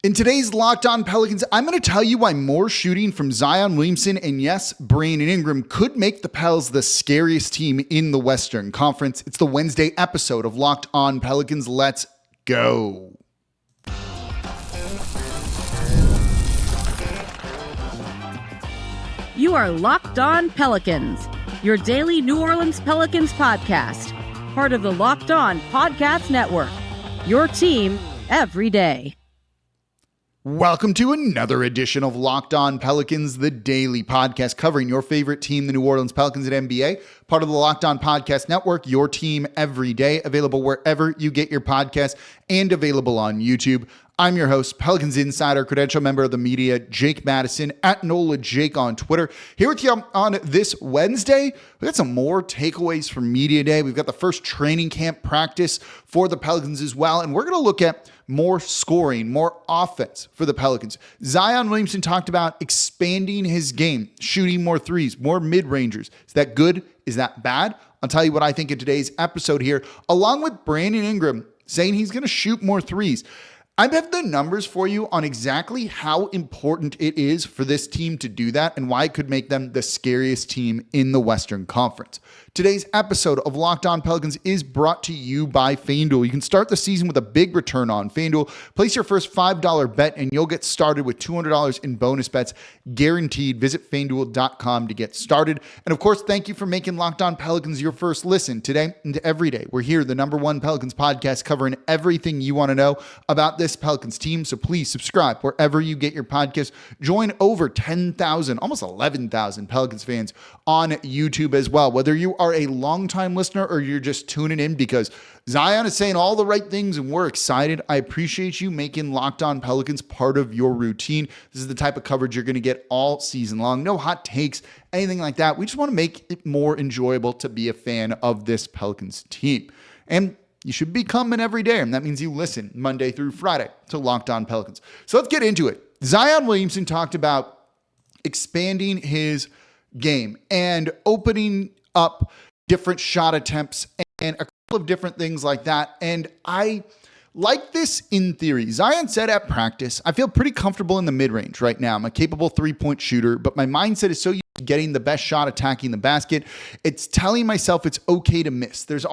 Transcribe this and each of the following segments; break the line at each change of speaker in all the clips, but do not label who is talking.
In today's Locked On Pelicans, I'm going to tell you why more shooting from Zion Williamson and yes, Brandon Ingram could make the Pels the scariest team in the Western Conference. It's the Wednesday episode of Locked On Pelicans. Let's go.
You are Locked On Pelicans, your daily New Orleans Pelicans podcast, part of the Locked On Podcast Network, your team every day.
Welcome to another edition of Locked On Pelicans, the daily podcast covering your favorite team, the New Orleans Pelicans at NBA, part of the Locked On Podcast Network, your team every day, available wherever you get your podcasts and available on YouTube. I'm your host, Pelicans Insider, credential member of the media, Jake Madison, at NOLA Jake on Twitter. Here with you on this Wednesday, we got some more takeaways from Media Day. We've got the first training camp practice for the Pelicans as well, and we're going to look at more scoring, more offense for the Pelicans. Zion Williamson talked about expanding his game, shooting more threes, more mid-rangers. Is that good? Is that bad? I'll tell you what I think in today's episode here, along with Brandon Ingram saying he's going to shoot more threes. I have the numbers for you on exactly how important it is for this team to do that and why it could make them the scariest team in the Western Conference. Today's episode of Locked On Pelicans is brought to you by FanDuel. You can start the season with a big return on FanDuel. Place your first $5 bet and you'll get started with $200 in bonus bets guaranteed. Visit FanDuel.com to get started. And of course, thank you for making Locked On Pelicans your first listen today and every day. We're here, the #1 Pelicans podcast, covering everything you want to know about this Pelicans team. So please subscribe wherever you get your podcast. Join over 10,000, almost 11,000 Pelicans fans on YouTube as well. Whether you are a longtime listener or you're just tuning in because Zion is saying all the right things and we're excited, I appreciate you making Locked On Pelicans part of your routine. This is the type of coverage you're going to get all season long. No hot takes, anything like that. We just want to make it more enjoyable to be a fan of this Pelicans team. And you should be coming every day, and that means you listen Monday through Friday to Locked On Pelicans. So let's get into it. Zion Williamson talked about expanding his game and opening up different shot attempts and a couple of different things like that. And I like this in theory. Zion said at practice, I feel pretty comfortable in the mid-range right now. I'm a capable three-point shooter, but my mindset is so used to getting the best shot, attacking the basket. It's telling myself it's okay to miss. That's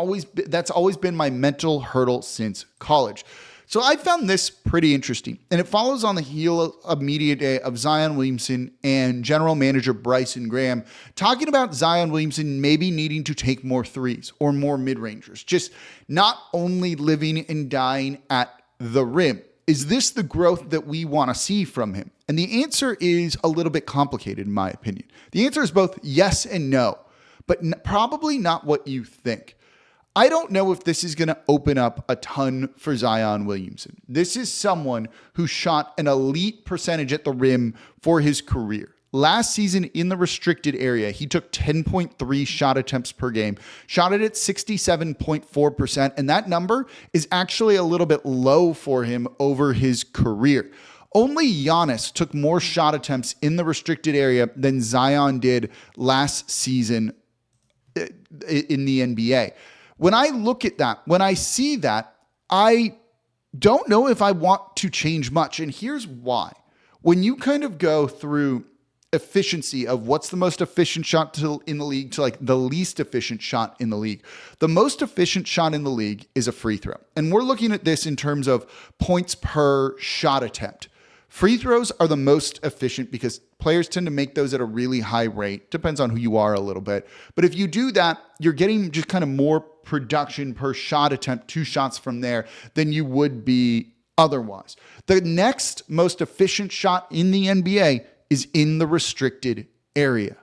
always been my mental hurdle since college. So I found this pretty interesting, and it follows on the heel of Media Day of Zion Williamson and general manager Bryson Graham talking about Zion Williamson maybe needing to take more threes or more mid-rangers, just not only living and dying at the rim. Is this the growth that we want to see from him? And the answer is a little bit complicated, in my opinion. The answer is both yes and no, but probably not what you think. I don't know if this is going to open up a ton for Zion Williamson. This is someone who shot an elite percentage at the rim for his career. Last season in the restricted area, he took 10.3 shot attempts per game, shot it at 67.4%, and that number is actually a little bit low for him over his career. Only Giannis took more shot attempts in the restricted area than Zion did last season in the NBA. When I look at that, when I see that, I don't know if I want to change much. And here's why. When you kind of go through efficiency of what's the most efficient shot in the league to like the least efficient shot in the league, the most efficient shot in the league is a free throw. And we're looking at this in terms of points per shot attempt. Free throws are the most efficient because players tend to make those at a really high rate. Depends on who you are a little bit. But if you do that, you're getting just kind of more production per shot attempt, 2 shots from there, than you would be otherwise. The next most efficient shot in the NBA is in the restricted area.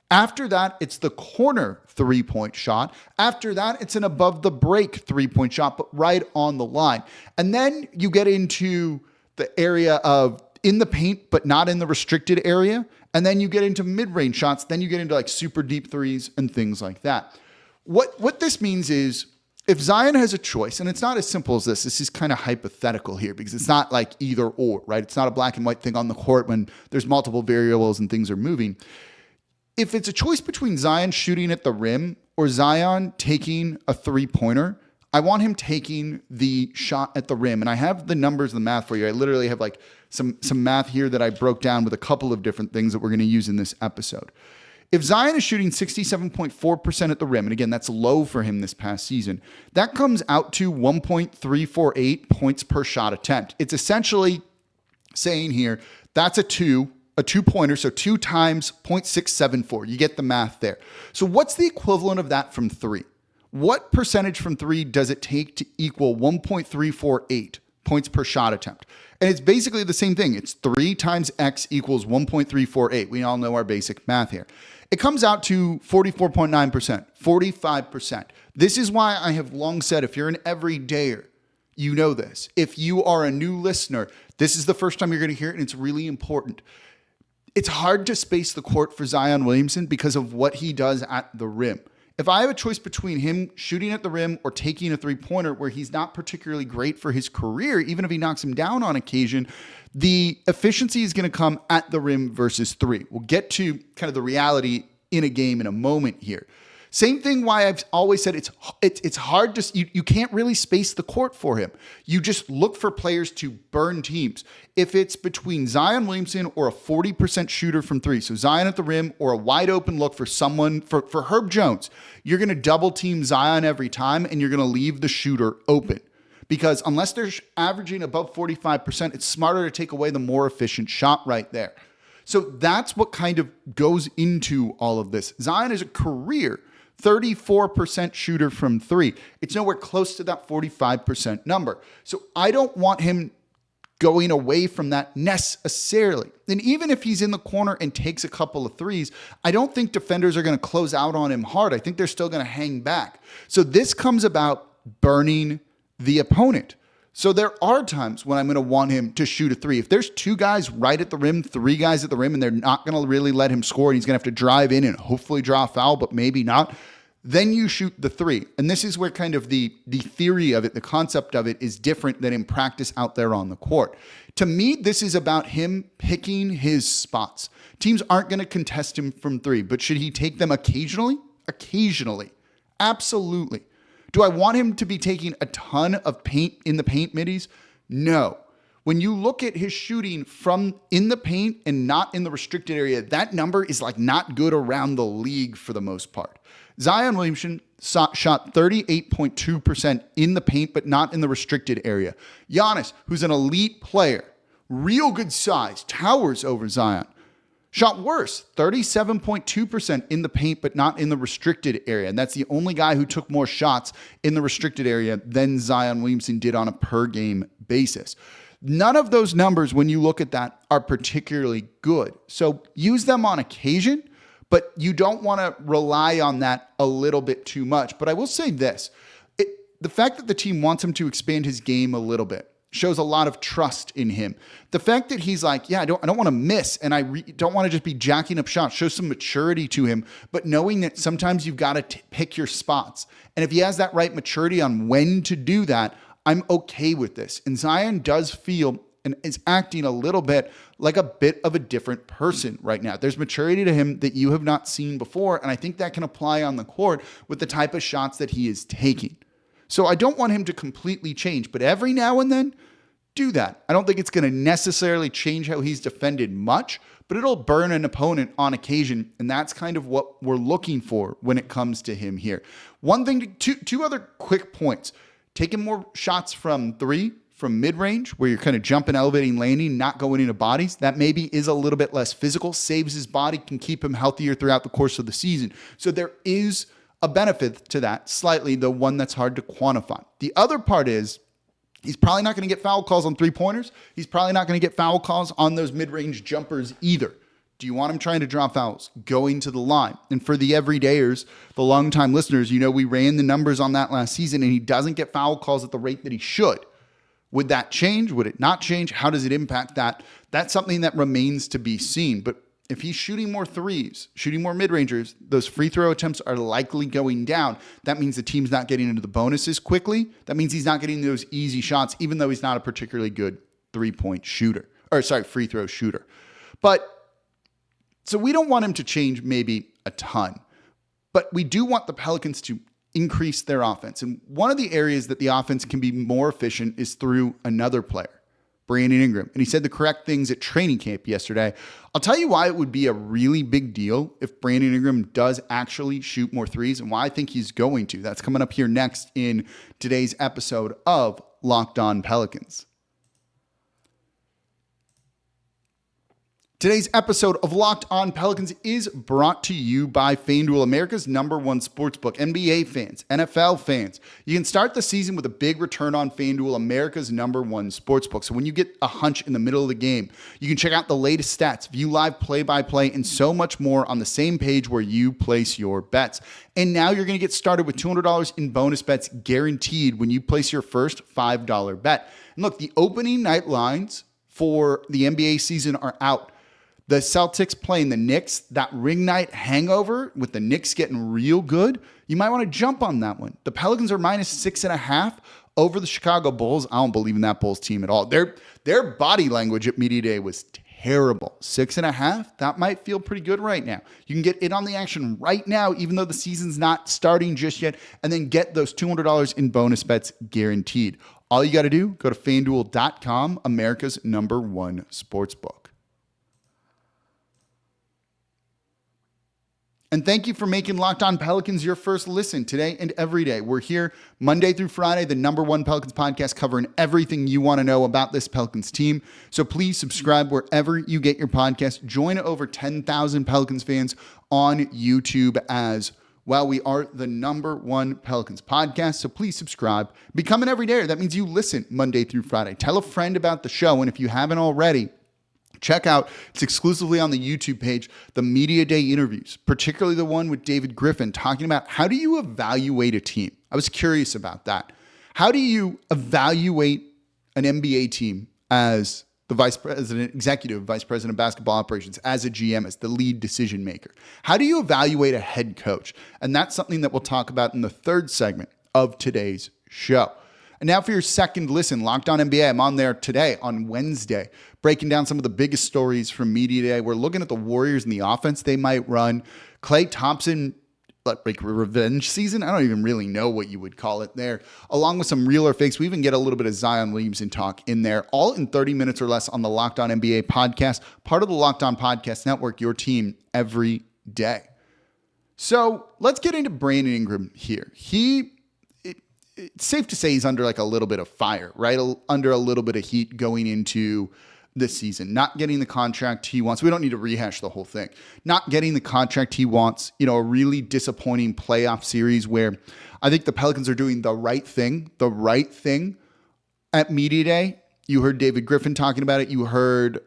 After that, it's the corner 3-point shot. After that, it's an above the break 3-point shot, but right on the line. And then you get into the area of in the paint, but not in the restricted area. And then you get into mid-range shots. Then you get into like super deep threes and things like that. What this means is if Zion has a choice, and it's not as simple as this is kind of hypothetical here because it's not like either or, right? It's not a black and white thing on the court when there's multiple variables and things are moving. If it's a choice between Zion shooting at the rim or Zion taking a 3-pointer, I want him taking the shot at the rim. And I have the numbers, the math for you. I literally have like some math here that I broke down with a couple of different things that we're going to use in this episode. If Zion is shooting 67.4% at the rim, and again, that's low for him this past season, that comes out to 1.348 points per shot attempt. It's essentially saying here, that's a two-pointer, so 2 times 0.674. You get the math there. So what's the equivalent of that from 3? What percentage from 3 does it take to equal 1.348 points per shot attempt? And it's basically the same thing. It's 3 times X equals 1.348. We all know our basic math here. It comes out to 44.9%, 45%. This is why I have long said, if you're an everydayer, you know this. If you are a new listener, this is the first time you're going to hear it, and it's really important. It's hard to space the court for Zion Williamson because of what he does at the rim. If I have a choice between him shooting at the rim or taking a three-pointer where he's not particularly great for his career, even if he knocks him down on occasion, the efficiency is going to come at the rim versus 3. We'll get to kind of the reality in a game in a moment here. Same thing why I've always said it's hard to, you can't really space the court for him. You just look for players to burn teams. If it's between Zion Williamson or a 40% shooter from 3, so Zion at the rim or a wide open look for someone, for Herb Jones, you're going to double team Zion every time and you're going to leave the shooter open. Because unless they're averaging above 45%, it's smarter to take away the more efficient shot right there. So that's what kind of goes into all of this. Zion is a career 34% shooter from 3. It's nowhere close to that 45% number. So I don't want him going away from that necessarily. And even if he's in the corner and takes a couple of threes, I don't think defenders are going to close out on him hard. I think they're still going to hang back. So this comes about burning the opponent. So there are times when I'm going to want him to shoot a 3. If there's 2 guys right at the rim, 3 guys at the rim, and they're not going to really let him score, and he's going to have to drive in and hopefully draw a foul, but maybe not, then you shoot the 3. And this is where kind of the theory of it, the concept of it is different than in practice out there on the court. To me, this is about him picking his spots. Teams aren't going to contest him from 3, but should he take them occasionally? Occasionally. Absolutely. Do I want him to be taking a ton of paint in the paint middies? No. When you look at his shooting from in the paint and not in the restricted area, that number is like not good around the league for the most part. Zion Williamson shot 38.2% in the paint, but not in the restricted area. Giannis, who's an elite player, real good size, towers over Zion. Shot worse, 37.2% in the paint, but not in the restricted area. And that's the only guy who took more shots in the restricted area than Zion Williamson did on a per game basis. None of those numbers, when you look at that, are particularly good. So use them on occasion, but you don't want to rely on that a little bit too much. But I will say this, the fact that the team wants him to expand his game a little bit shows a lot of trust in him. The fact that he's like, I don't want to miss, and I don't want to just be jacking up shots, shows some maturity to him, but knowing that sometimes you've got to pick your spots. And if he has that right maturity on when to do that, I'm okay with this. And Zion does feel and is acting a little bit like a bit of a different person right now. There's maturity to him that you have not seen before, and I think that can apply on the court with the type of shots that he is taking. So I don't want him to completely change, but every now and then, do that. I don't think it's going to necessarily change how he's defended much, but it'll burn an opponent on occasion, and that's kind of what we're looking for when it comes to him here. One thing, two other quick points. Taking more shots from 3, from mid-range, where you're kind of jumping, elevating, landing, not going into bodies. That maybe is a little bit less physical, saves his body, can keep him healthier throughout the course of the season. So there is a benefit to that, slightly, the one that's hard to quantify. The other part is he's probably not going to get foul calls on 3-pointers. He's probably not going to get foul calls on those mid-range jumpers either. Do you want him trying to draw fouls, going to the line? And for the everydayers, the longtime listeners, we ran the numbers on that last season, and he doesn't get foul calls at the rate that he should. Would that change? Would it not change? How does it impact that? That's something that remains to be seen. But if he's shooting more threes, shooting more mid-rangers, those free throw attempts are likely going down. That means the team's not getting into the bonuses quickly. That means he's not getting those easy shots, even though he's not a particularly good free throw shooter. So we don't want him to change maybe a ton, but we do want the Pelicans to increase their offense. And one of the areas that the offense can be more efficient is through another player, Brandon Ingram. And he said the correct things at training camp yesterday. I'll tell you why it would be a really big deal if Brandon Ingram does actually shoot more threes and why I think he's going to. That's coming up here next in today's episode of Locked On Pelicans. Today's episode of Locked On Pelicans is brought to you by FanDuel, America's #1 sportsbook. NBA fans, NFL fans, you can start the season with a big return on FanDuel, America's #1 sportsbook. So when you get a hunch in the middle of the game, you can check out the latest stats, view live play-by-play, and so much more on the same page where you place your bets. And now you're going to get started with $200 in bonus bets guaranteed when you place your first $5 bet. And look, the opening night lines for the NBA season are out. The Celtics playing the Knicks, that ring night hangover with the Knicks getting real good, you might want to jump on that one. The Pelicans are -6.5 over the Chicago Bulls. I don't believe in that Bulls team at all. Their body language at Media Day was terrible. 6.5, that might feel pretty good right now. You can get in on the action right now, even though the season's not starting just yet, and then get those $200 in bonus bets guaranteed. All you got to do, go to FanDuel.com, America's #1 sportsbook. And thank you for making Locked On Pelicans your first listen today and every day. We're here Monday through Friday, the #1 Pelicans podcast, covering everything you want to know about this Pelicans team. So please subscribe wherever you get your podcast. Join over 10,000 Pelicans fans on YouTube as well. We are the #1 Pelicans podcast. So please subscribe. Become an everydayer. That means you listen Monday through Friday. Tell a friend about the show. And if you haven't already, check out, it's exclusively on the YouTube page, the Media Day interviews, particularly the one with David Griffin talking about how do you evaluate a team? I was curious about that. How do you evaluate an NBA team as the vice president, executive vice president of basketball operations, as a GM, as the lead decision maker? How do you evaluate a head coach? And that's something that we'll talk about in the third segment of today's show. And now for your second listen, Locked On NBA. I'm on there today on Wednesday, breaking down some of the biggest stories from Media Day. We're looking at the Warriors and the offense they might run. Klay Thompson, like revenge season. I don't even really know what you would call it there. Along with some real or fakes. We even get a little bit of Zion Williamson talk in there, all in 30 minutes or less on the Locked On NBA podcast, part of the Locked On Podcast Network, your team every day. So let's get into Brandon Ingram here. It's safe to say he's under like a little bit of fire, right? Under a little bit of heat going into this season, not getting the contract he wants. We don't need to rehash the whole thing. Not getting the contract he wants, a really disappointing playoff series where I think the Pelicans are doing the right thing at Media Day. You heard David Griffin talking about it. You heard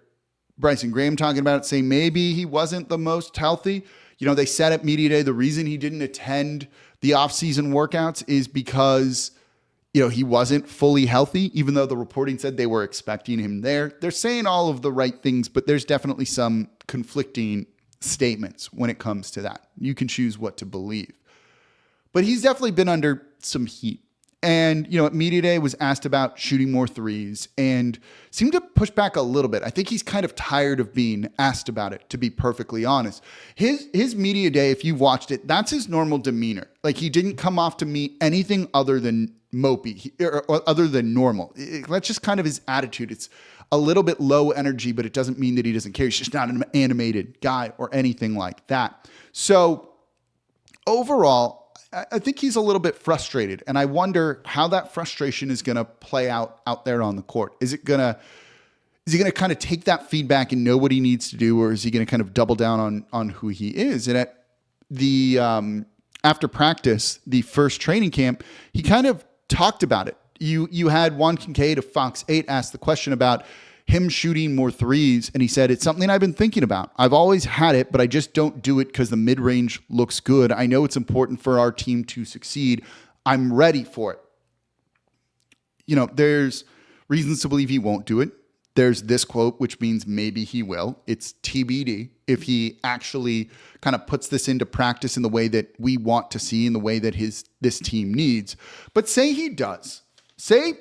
Bryson Graham talking about it, saying maybe he wasn't the most healthy. They said at Media Day, the reason he didn't attend the offseason workouts is because, he wasn't fully healthy, even though the reporting said they were expecting him there. They're saying all of the right things, but there's definitely some conflicting statements when it comes to that. You can choose what to believe. But he's definitely been under some heat. And, at Media Day was asked about shooting more threes and seemed to push back a little bit. I think he's kind of tired of being asked about it, to be perfectly honest. His Media Day, if you've watched it, that's his normal demeanor. Like, he didn't come off to me anything other than mopey or other than normal. That's just kind of his attitude. It's a little bit low energy, but it doesn't mean that he doesn't care. He's just not an animated guy or anything like that. So overall, I think he's a little bit frustrated, and I wonder how that frustration is going to play out there on the court. Is he going to kind of take that feedback and know what he needs to do, or is he going to kind of double down on who he is? And at the after practice, the first training camp, he kind of talked about it. You had Juan Kincaid of Fox 8 ask the question about him shooting more threes, and he said, it's something I've been thinking about. I've always had it, but I just don't do it because the mid-range looks good. I know it's important for our team to succeed. I'm ready for it. There's reasons to believe he won't do it. There's this quote, which means maybe he will. It's TBD if he actually kind of puts this into practice in the way that we want to see, in the way that this team needs. But say he does. Say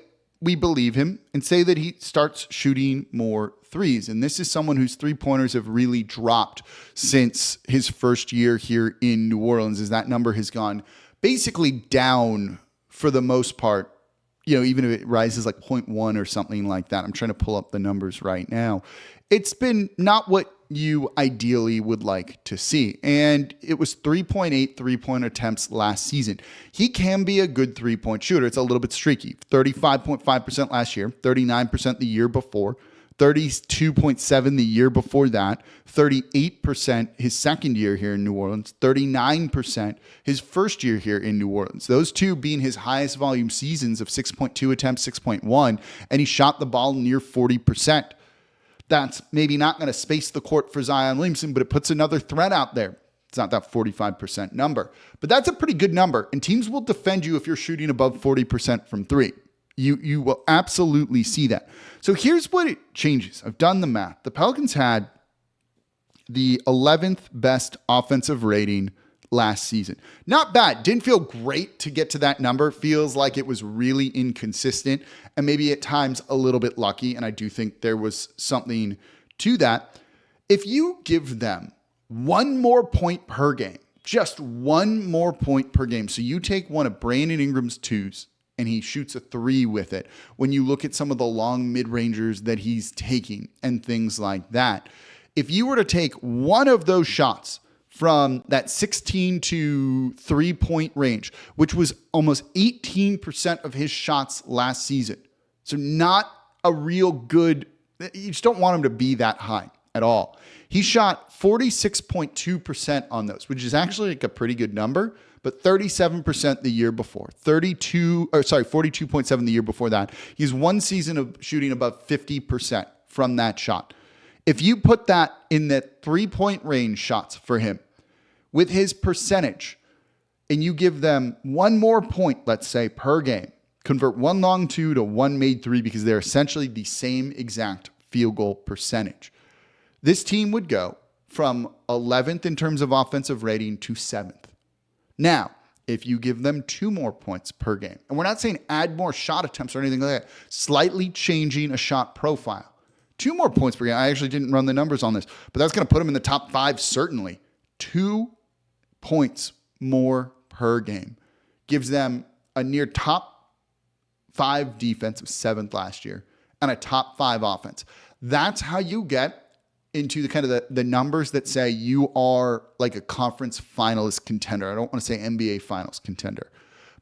we believe him and say that he starts shooting more threes. And this is someone whose three-pointers have really dropped since his first year here in New Orleans, as that number has gone basically down for the most part, even if it rises like 0.1 or something like that. I'm trying to pull up the numbers right now. It's been not what you ideally would like to see. And it was 3.8 3-point attempts last season. He can be a good 3-point shooter. It's a little bit streaky. 35.5% last year, 39% the year before, 32.7% the year before that, 38% his second year here in New Orleans, 39% his first year here in New Orleans. Those two being his highest volume seasons of 6.2 attempts, 6.1, and he shot the ball near 40%. That's maybe not going to space the court for Zion Williamson, but it puts another threat out there. It's not that 45% number, but that's a pretty good number, and teams will defend you if you're shooting above 40% from three. You will absolutely see that. So here's what it changes. I've done the math. The Pelicans had the 11th best offensive rating last season. Not bad. Didn't feel great to get to that number. Feels like it was really inconsistent and maybe at times a little bit lucky. And I do think there was something to that. If you give them one more point per game, just one more point per game. So you take one of Brandon Ingram's twos and he shoots a three with it. When you look at some of the long mid-rangers that he's taking and things like that, if you were to take one of those shots from that 16 to 3-point range, which was almost 18% of his shots last season, so not a real good, you just don't want him to be that high at all. He shot 46.2% on those, which is actually like a pretty good number, but 37% the year before, 42.7 the year before that. He's one season of shooting above 50% from that shot. If you put that in the 3-point range shots for him with his percentage, and you give them one more point, let's say, per game, convert one long two to one made three because they're essentially the same exact field goal percentage, this team would go from 11th in terms of offensive rating to 7th. Now, if you give them 2 more points per game, and we're not saying add more shot attempts or anything like that, slightly changing a shot profile, 2 more points per game. I actually didn't run the numbers on this, but that's going to put them in the top 5, certainly. 2 points more per game gives them a near top 5 defense of 7th last year and a top 5 offense. That's how you get into the kind of the numbers that say you are like a conference finalist contender. I don't want to say NBA finals contender,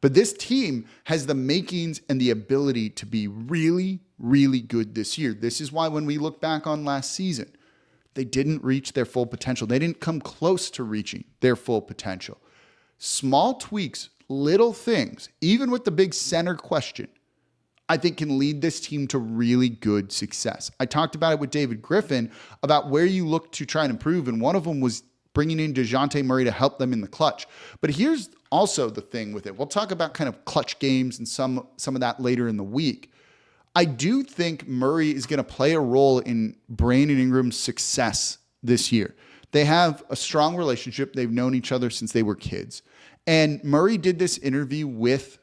but this team has the makings and the ability to be really, really good this year. This is why when we look back on last season, they didn't reach their full potential. They didn't come close to reaching their full potential. Small tweaks, little things, even with the big center question, I think can lead this team to really good success. I talked about it with David Griffin about where you look to try and improve, and one of them was bringing in DeJounte Murray to help them in the clutch. But here's also the thing with it. We'll talk about kind of clutch games and some of that later in the week. I do think Murray is going to play a role in Brandon Ingram's success this year. They have a strong relationship. They've known each other since they were kids. And Murray did this interview with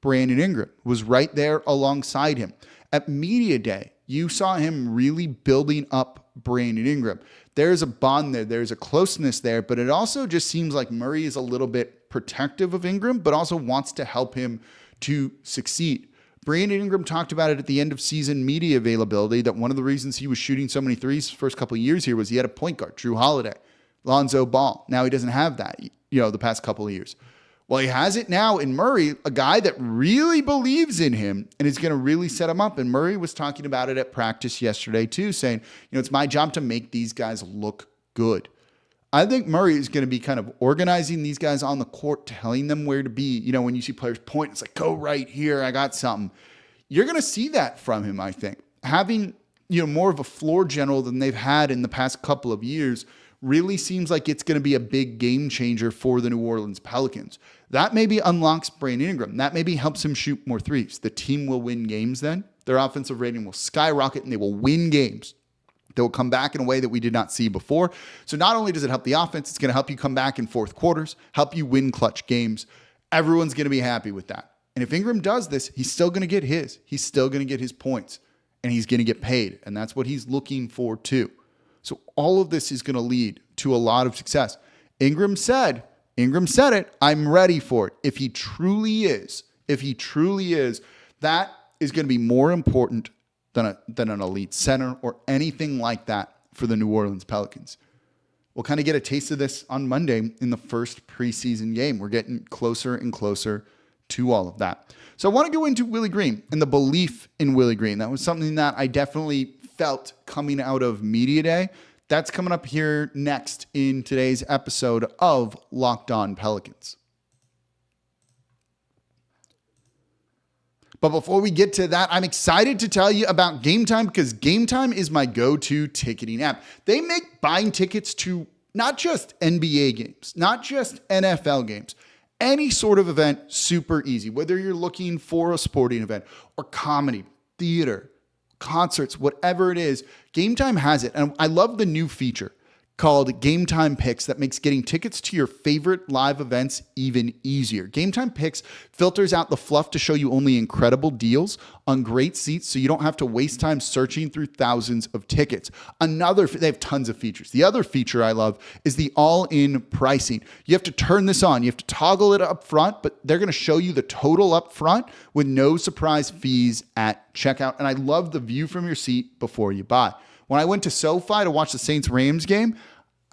Brandon Ingram, was right there alongside him. At Media Day, you saw him really building up Brandon Ingram. There's a bond there. There's a closeness there, but it also just seems like Murray is a little bit protective of Ingram, but also wants to help him to succeed. Brandon Ingram talked about it at the end of season media availability, that one of the reasons he was shooting so many threes the first couple of years here was he had a point guard, Drew Holiday, Lonzo Ball. Now he doesn't have that, the past couple of years. Well, he has it now in Murray, a guy that really believes in him and is going to really set him up. And Murray was talking about it at practice yesterday too, saying, it's my job to make these guys look good. I think Murray is going to be kind of organizing these guys on the court, telling them where to be. When you see players point, it's like, go right here, I got something. You're going to see that from him, I think. Having, more of a floor general than they've had in the past couple of years really seems like it's going to be a big game changer for the New Orleans Pelicans. That maybe unlocks Brandon Ingram. That maybe helps him shoot more threes. The team will win games then. Their offensive rating will skyrocket and they will win games. They will come back in a way that we did not see before. So not only does it help the offense, it's going to help you come back in fourth quarters, help you win clutch games. Everyone's going to be happy with that. And if Ingram does this, he's still going to get his. He's still going to get his points. And he's going to get paid. And that's what he's looking for too. So all of this is going to lead to a lot of success. Ingram said Ingram said it. I'm ready for it. If he truly is, that is going to be more important than an elite center or anything like that for the New Orleans Pelicans. We'll kind of get a taste of this on Monday in the first preseason game. We're getting closer and closer to all of that. So I want to go into Willie Green and the belief in Willie Green. That was something that I definitely felt coming out of Media Day. That's coming up here next in today's episode of Locked On Pelicans. But before we get to that, I'm excited to tell you about Gametime because Gametime is my go-to ticketing app. They make buying tickets to not just NBA games, not just NFL games, any sort of event super easy. Whether you're looking for a sporting event or comedy, theater, concerts, whatever it is, Gametime has it. And I love the new feature called Gametime Picks that makes getting tickets to your favorite live events even easier. Gametime Picks filters out the fluff to show you only incredible deals on great seats so you don't have to waste time searching through thousands of tickets. They have tons of features. The other feature I love is the all-in pricing. You have to turn this on. You have to toggle it up front, but they're going to show you the total up front with no surprise fees at checkout. And I love the view from your seat before you buy. When I went to SoFi to watch the Saints-Rams game,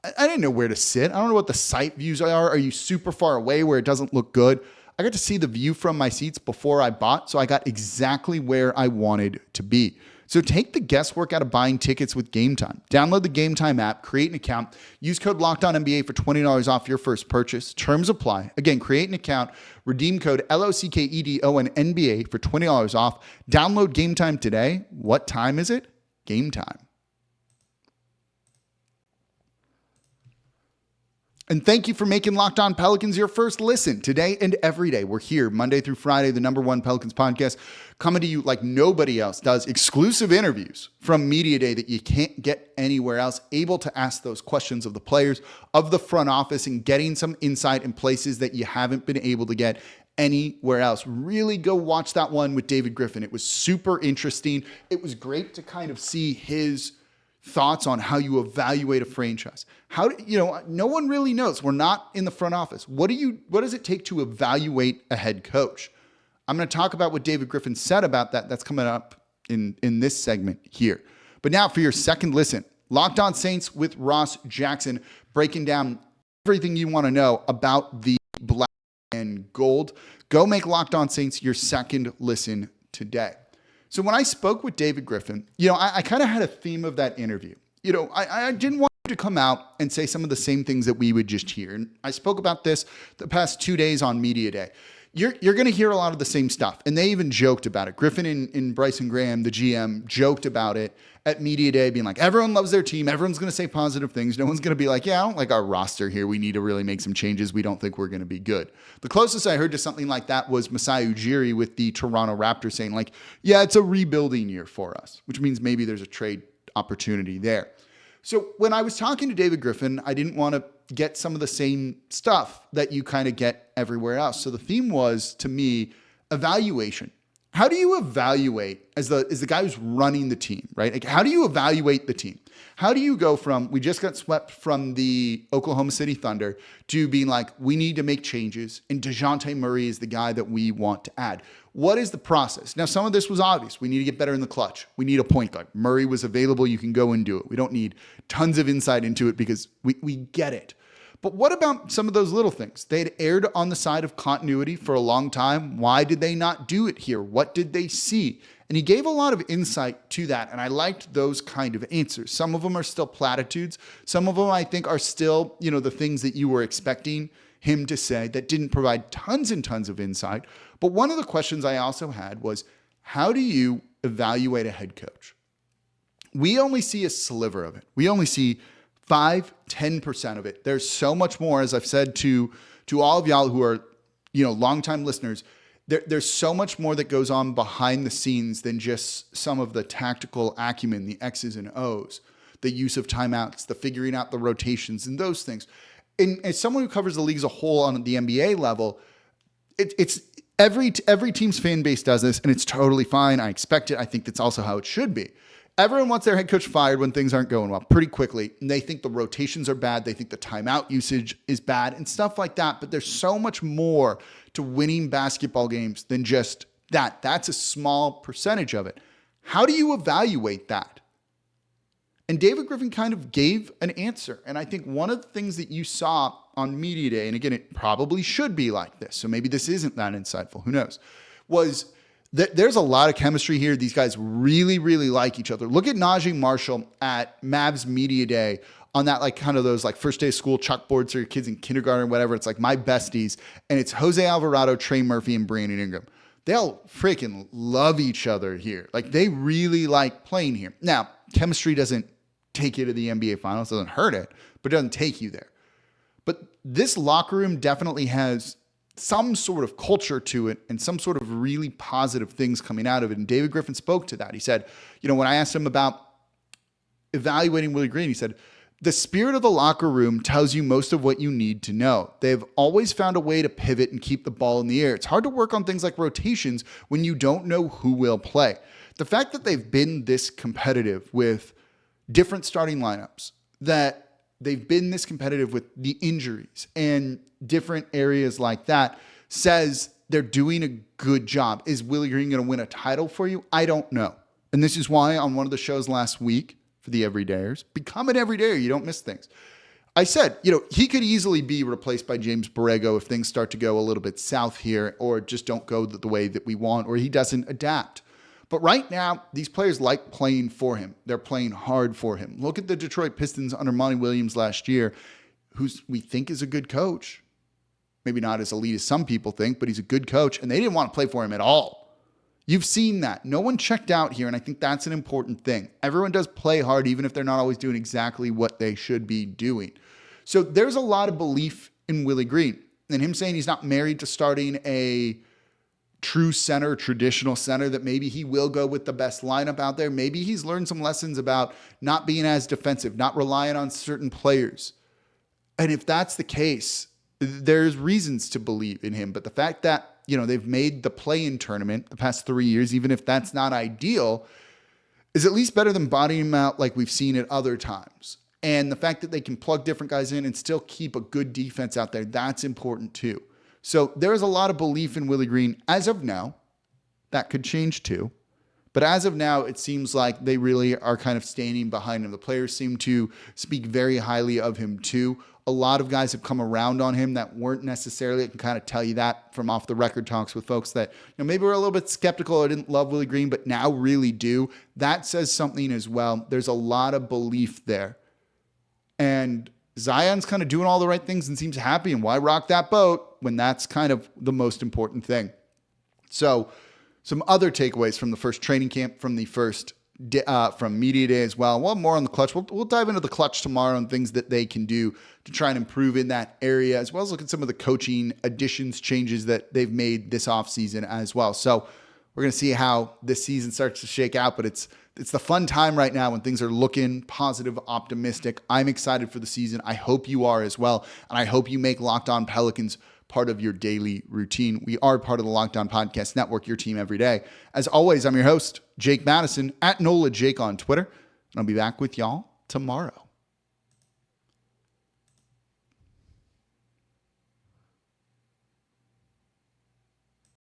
I didn't know where to sit. I don't know what the site views are. Are you super far away where it doesn't look good? I got to see the view from my seats before I bought, so I got exactly where I wanted to be. So take the guesswork out of buying tickets with Gametime. Download the Gametime app, create an account, use code LOCKEDONNBA for $20 off your first purchase. Terms apply. Again, create an account, redeem code LOCKEDONNBA for $20 off. Download Gametime today. What time is it? Gametime. And thank you for making Locked On Pelicans your first listen today and every day. We're here Monday through Friday, the #1 Pelicans podcast, coming to you like nobody else does. Exclusive interviews from Media Day that you can't get anywhere else. Able to ask those questions of the players, of the front office, and getting some insight in places that you haven't been able to get anywhere else. Really go watch that one with David Griffin. It was super interesting. It was great to kind of see his thoughts on how you evaluate a franchise. No one really knows. We're not in the front office. What does it take to evaluate a head coach? I'm going to talk about what David Griffin said about that. That's coming up in this segment here. But now for your second listen, Locked On Saints with Ross Jackson, breaking down everything you want to know about the black and gold. Go make Locked On Saints your second listen today. So when I spoke with David Griffin, I kind of had a theme of that interview. I didn't want him to come out and say some of the same things that we would just hear. And I spoke about this the past 2 days on Media Day. You're going to hear a lot of the same stuff. And they even joked about it. Griffin and Bryson Graham, the GM, joked about it at Media Day, being like, everyone loves their team. Everyone's going to say positive things. No one's going to be like, yeah, I don't like our roster here. We need to really make some changes. We don't think we're going to be good. The closest I heard to something like that was Masai Ujiri with the Toronto Raptors saying like, yeah, it's a rebuilding year for us, which means maybe there's a trade opportunity there. So when I was talking to David Griffin, I didn't want to get some of the same stuff that you kind of get everywhere else. So the theme was, to me, evaluation. How do you evaluate as the guy who's running the team, right? Like, how do you evaluate the team? How do you go from, we just got swept from the Oklahoma City Thunder, to being like, we need to make changes, and DeJounte Murray is the guy that we want to add? What is the process? Now, some of this was obvious. We need to get better in the clutch. We need a point guard. Murray was available. You can go and do it. We don't need tons of insight into it because we get it. But what about some of those little things? They had erred on the side of continuity for a long time. Why did they not do it here? What did they see? And he gave a lot of insight to that, and I liked those kind of answers. Some of them are still platitudes. Some of them, I think, are still, the things that you were expecting him to say that didn't provide tons and tons of insight. But one of the questions I also had was, how do you evaluate a head coach? We only see a sliver of it. We only see 5-10% of it. There's so much more, as I've said to all of y'all who are, longtime listeners, there's so much more that goes on behind the scenes than just some of the tactical acumen, the X's and O's, the use of timeouts, the figuring out the rotations and those things. And as someone who covers the league as a whole on the NBA level, it's every team's fan base does this, and it's totally fine. I expect it. I think that's also how it should be. everyone wants their head coach fired when things aren't going well pretty quickly. And they think the rotations are bad. They think the timeout usage is bad and stuff like that. But there's so much more to winning basketball games than just that. That's a small percentage of it. How do you evaluate that? And David Griffin kind of gave an answer. And I think one of the things that you saw on Media Day, and again, it probably should be like this, so maybe this isn't that insightful, who knows, was that there's a lot of chemistry here. These guys really, really like each other. Look at Najee Marshall at Mavs Media Day on that, like kind of those like first day of school chalkboards for your kids in kindergarten or whatever. It's like my besties. And it's Jose Alvarado, Trey Murphy, and Brandon Ingram. They'll freaking love each other here. Like they really like playing here. Now, chemistry doesn't take you to the NBA Finals, doesn't hurt it, but it doesn't take you there. But this locker room definitely has some sort of culture to it and some sort of really positive things coming out of it. And David Griffin spoke to that. He said, when I asked him about evaluating Willie Green, he said, the spirit of the locker room tells you most of what you need to know. They've always found a way to pivot and keep the ball in the air. It's hard to work on things like rotations when you don't know who will play. The fact that they've been this competitive with different starting lineups, that they've been this competitive with the injuries and different areas like that, says they're doing a good job. Is Willie Green going to win a title for you? I don't know. And this is why on one of the shows last week for the Everydayers, become an everydayer. You don't miss things. I said, he could easily be replaced by James Borrego if things start to go a little bit south here or just don't go the way that we want or he doesn't adapt. But right now, these players like playing for him. They're playing hard for him. Look at the Detroit Pistons under Monty Williams last year, who we think is a good coach. Maybe not as elite as some people think, but he's a good coach. And they didn't want to play for him at all. You've seen that. No one checked out here, and I think that's an important thing. Everyone does play hard, even if they're not always doing exactly what they should be doing. So there's a lot of belief in Willie Green. And him saying he's not married to starting a true center, traditional center, that maybe he will go with the best lineup out there. Maybe he's learned some lessons about not being as defensive, not relying on certain players. And if that's the case, there's reasons to believe in him. But the fact that, they've made the play-in tournament the past 3 years, even if that's not ideal, is at least better than bottoming him out like we've seen at other times. And the fact that they can plug different guys in and still keep a good defense out there, that's important too. So there's a lot of belief in Willie Green as of now. That could change too. But as of now, it seems like they really are kind of standing behind him. The players seem to speak very highly of him too. A lot of guys have come around on him that weren't necessarily, I can kind of tell you that from off the record talks with folks that maybe were a little bit skeptical or didn't love Willie Green, but now really do. That says something as well. There's a lot of belief there. And Zion's kind of doing all the right things and seems happy. And why rock that boat when that's kind of the most important thing? So some other takeaways from the first training camp, from the first from Media Day as well. Well, more on the clutch. We'll dive into the clutch tomorrow and things that they can do to try and improve in that area, as well as look at some of the coaching additions, changes that they've made this offseason as well. So we're going to see how this season starts to shake out, but it's the fun time right now when things are looking positive, optimistic. I'm excited for the season. I hope you are as well. And I hope you make Locked On Pelicans part of your daily routine. We are part of the Locked On Podcast Network, your team every day. As always, I'm your host, Jake Madison, at NOLA Jake on Twitter. And I'll be back with y'all tomorrow.